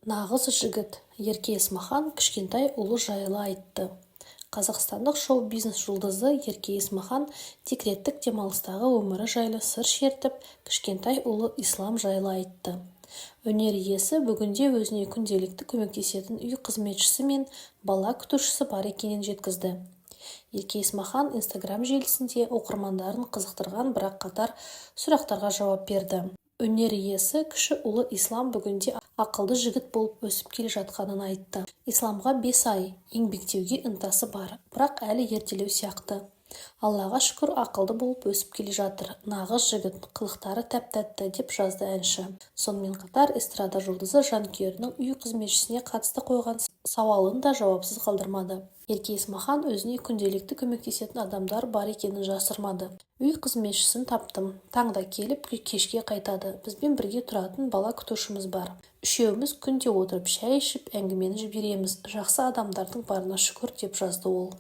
Нағыз жігіт Ерке Есмахан кішкентай ұлы жайлы айтты. Қазақстандық шоу-бизнес жұлдызы Ерке Есмахан декреттік демалыстағы өмірі жайлы сыр шертіп, кішкентай ұлы Ислам жайлы айтты. Өнер иесі бүгінде өзіне күнделікті көмектесетін үй қызметшісі мен бала күтушісі бар екенін жеткізді. Ерке Есмахан Инстаграм желісінде оқырмандарын қызықтырған бірақ қатар сұрақтарға жауап берді. Өнер иесі кіші ұлы Ислам бүгінде ақылды жігіт болып өсіп келе жатқанын айтты. Исламға 5 ай, еңбектеуге ынтасы бар, бірақ әлі ертелеу сияқты. Аллаға шүкір ақылды болып өсіп келе жатыр. Нағыз жігіт, қылықтары тәп-тәтті деп жазды әнші. Сонымен қатар эстрада жұлдызы жанкүйерінің үй қызметшісіне қатысты қойған сауалын да жауапсыз қалдырмады. Ерке Есмахан өзіне күнделікті көмектесетін адамдар бар екенін жасырмады. Үй қызметшісін таптым. Таңда келіп, кешке қайтады. Бізбен бірге тұратын бала күтушіміз бар. Үшеуміз күнде отырып шәй ішіп, әңгімені жібереміз. Жақсы адамдардың барына шүкір деп жазды ол.